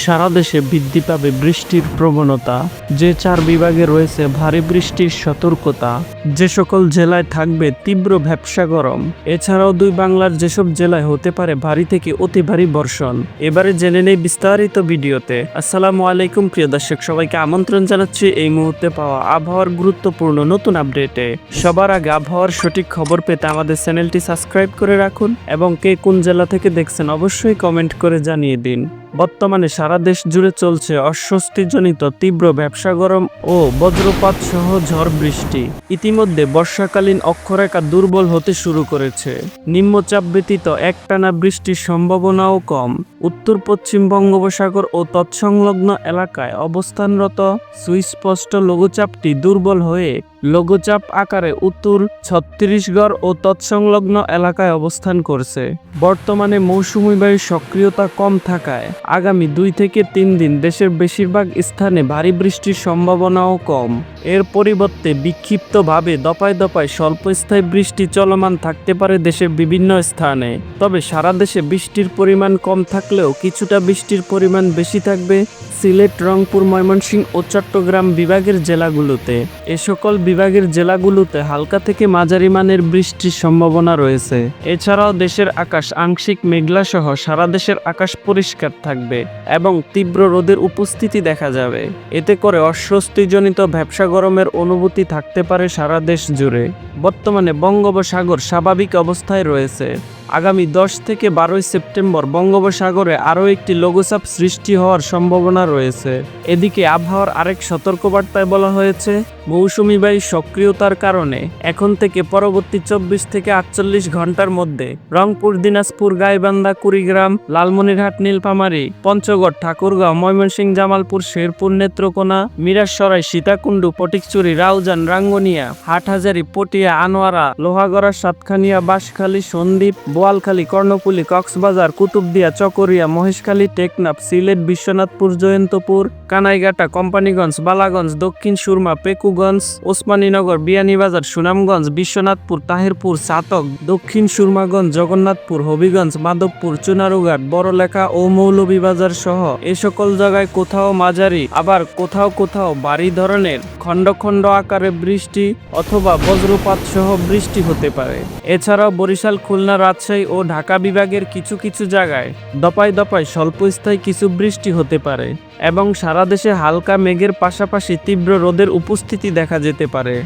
সারা দেশে বৃদ্ধি পাবে বৃষ্টির প্রবণতা। যে 4 বিভাগে রয়েছে ভারী বৃষ্টির সতর্কতা। যে সকল জেলায় থাকবে তীব্র ভ্যাপসা গরম। এছাড়াও 2 বাংলার যেসব জেলায় হতে পারে ভারী থেকে অতি ভারী বর্ষণ। এবারে জেনে নেই বিস্তারিত ভিডিওতে। আসসালামু আলাইকুম প্রিয় দর্শক, সবাইকে আমন্ত্রণ জানাচ্ছি এই মুহূর্তে পাওয়া আবহাওয়ার গুরুত্বপূর্ণ নতুন আপডেটে। সবার আগে আবহাওয়ার সঠিক খবর পেতে আমাদের চ্যানেলটি সাবস্ক্রাইব করে রাখুন এবং কে কোন জেলা থেকে দেখছেন অবশ্যই কমেন্ট করে জানিয়ে দিন। বর্তমানে সারা দেশ জুড়ে চলছে অস্বস্তিজনিত তীব্র ভ্যাপসা গরম ও বজ্রপাত সহ ঝড় বৃষ্টি। ইতিমধ্যে বর্ষাকালীন অক্ষরেখা দুর্বল হতে শুরু করেছে। নিম্নচাপ ব্যতীত একটানা বৃষ্টির সম্ভাবনাও কম। উত্তর পশ্চিম বঙ্গোপসাগর ও তৎসংলগ্ন এলাকায় অবস্থানরত সুস্পষ্ট লঘুচাপটি দুর্বল হয়ে লঘুচাপ আকারে উত্তর ছত্তিশগড় ও তৎসংলগ্ন এলাকায় অবস্থান করছে। বর্তমানে মৌসুমী বায়ুর সক্রিয়তা কম থাকায় আগামী 2 থেকে 3 দিন দেশের বেশিরভাগ স্থানে ভারী বৃষ্টির সম্ভাবনাও কম। এর পরিবর্তে বিক্ষিপ্তভাবে দফায় দফায় স্বল্পস্থায়ী বৃষ্টি চলমান থাকতে পারে দেশের বিভিন্ন স্থানে। তবে সারা দেশে বৃষ্টির পরিমাণ কম থাকলেও কিছুটা বৃষ্টির পরিমাণ বেশি থাকবে সিলেট, রংপুর, ময়মনসিংহ ও চট্টগ্রাম বিভাগের জেলাগুলোতে। এ সকল বিভাগের জেলাগুলোতে হালকা থেকে মাঝারি মানের বৃষ্টির সম্ভাবনা রয়েছে। এছাড়াও দেশের আকাশ আংশিক মেঘলা সহ সারা দেশের আকাশ পরিষ্কার থাকবে এবং তীব্র রোদের উপস্থিতি দেখা যাবে। এতে করে অস্বস্তিজনিত ভ্যাপসা গরমের অনুভূতি থাকতে পারে সারা দেশ জুড়ে। বর্তমানে বঙ্গোপসাগর স্বাভাবিক অবস্থায় রয়েছে। আগামী 10 থেকে 12 সেপ্টেম্বর বঙ্গোপসাগরে আরও একটি লঘুচাপ সৃষ্টি হওয়ার সম্ভাবনা রয়েছে। এদিকে আবহাওয়ার আরেক সতর্কবার্তায় বলা হয়েছে, মৌসুমী বায়ুর সক্রিয়তার কারণে এখন থেকে পরবর্তী 24 থেকে 48 ঘন্টার মধ্যে রংপুর, দিনাজপুর, গাইবান্ধা, কুড়িগ্রাম, লালমনিরহাট, নীলফামারী, পঞ্চগড়, ঠাকুরগাঁও, ময়মনসিংহ, জামালপুর, শেরপুর, নেত্রকোনা, মিরাসরাই, সীতাকুণ্ড, ফটিকছড়ি, রাউজান, রাঙ্গুনিয়া, হাটহাজারী, পটিয়া, আনোয়ারা, লোহাগড়া, সাতখানিয়া, বাঁশখালী, সন্দ্বীপ, বোয়ালখালী, কর্ণফুলী, কক্সবাজার, কুতুবদিয়া, চকরিয়া, মহেশখালী, টেকনাফ, সিলেট, বিশ্বনাথপুর, জয়ন্তপুর, কানাইঘাটা, কোম্পানীগঞ্জ, বালাগঞ্জ, দক্ষিণ সুরমা, পেকুগঞ্জ, ওসমানীনগর, বিয়ানীবাজার, সুনামগঞ্জ, বিশ্বনাথপুর, তাহিরপুর, চাতক, দক্ষিণ সুরমাগঞ্জ, জগন্নাথপুর, হবিগঞ্জ, মাধবপুর, চুনারুঘাট, বড়লেখা ও মৌলভীবাজার সহ এ সকল জায়গায় কোথাও মাঝারি আবার কোথাও কোথাও ভারী ধরনের খণ্ড খণ্ড আকারে বৃষ্টি অথবা বজ্রপাত সহ বৃষ্টি হতে পারে। এছাড়াও বরিশাল, খুলনা, রাজশাহী ও ঢাকা বিভাগের কিছু কিছু জায়গায় দফায় দফায় স্বল্পস্থায়ী কিছু বৃষ্টি হতে পারে এবং সারা দেশে হালকা মেঘের পাশাপাশি তীব্র রোদের উপস্থিতি দেখা যেতে পারে।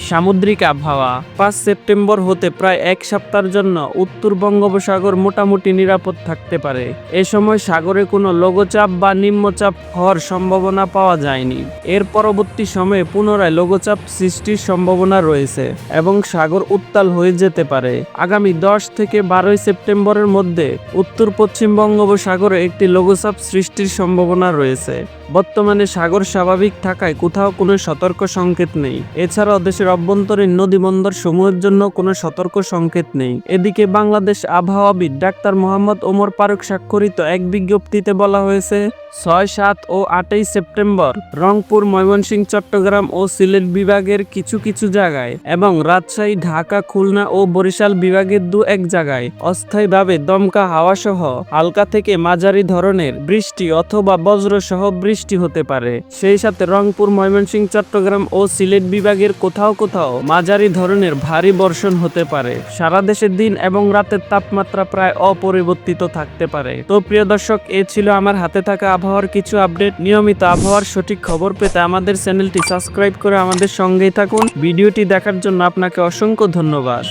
সামুদ্রিক আবহাওয়া 5 সেপ্টেম্বর হতে প্রায় 1 সপ্তাহের জন্য উত্তর বঙ্গোপসাগর মোটামুটি নিরাপদ থাকতে পারে। এ সময় সাগরে কোনো লঘুচাপ বা নিম্নচাপ হওয়ার সম্ভাবনা পাওয়া যায়নি। এর পরবর্তী সময়ে পুনরায় লঘুচাপ সৃষ্টির সম্ভাবনা রয়েছে এবং সাগর উত্তাল হয়ে যেতে পারে। আগামী 10 থেকে 12 সেপ্টেম্বরের মধ্যে উত্তর পশ্চিম বঙ্গোপসাগরে একটি লঘুচাপ সৃষ্টির সম্ভাবনা রয়েছে। বর্তমানে সাগর স্বাভাবিক থাকায় কোথাও কোনো সতর্ক সংকেত নেই। এছাড়াও দেশের অভ্যন্তরীণ নদী বন্দর সমূহের জন্য কোনো সতর্ক সংকেত নেই। এদিকে বাংলাদেশ আবহাওয়াবিদ ডাক্তার মোহাম্মদ ওমর ফারুক স্বাক্ষরিত এক বিজ্ঞপ্তিতে বলা হয়েছে, 6, 7 ও 8 সেপ্টেম্বর রংপুর, ময়মনসিংহ, চট্টগ্রাম ও সিলেট বিভাগের কিছু কিছু জায়গায় এবং রাজশাহী, ঢাকা, খুলনা ও বরিশাল বিভাগের 2-1 জায়গায় অস্থায়ীভাবে দমকা হাওয়া সহ হালকা থেকে মাঝারি ধরনের বৃষ্টি অথবা বজ্র সহ বৃষ্টি হতে পারে। সেই সাথে রংপুর, ময়মনসিংহ, চট্টগ্রাম ও সিলেট বিভাগের কোথাও কোথাও মাঝারি ধরনের ভারী বর্ষণ হতে পারে। সারা দেশের দিন এবং রাতের তাপমাত্রা প্রায় অপরিবর্তিত থাকতে পারে। তো প্রিয় দর্শক, এ ছিল আমার হাতে থাকা আবহাওয়ার কিছু আপডেট। নিয়মিত আবহাওয়ার সঠিক খবর পেতে আমাদের চ্যানেলটি সাবস্ক্রাইব করে আমাদের সঙ্গেই থাকুন। ভিডিওটি দেখার জন্য আপনাকে অসংখ্য ধন্যবাদ।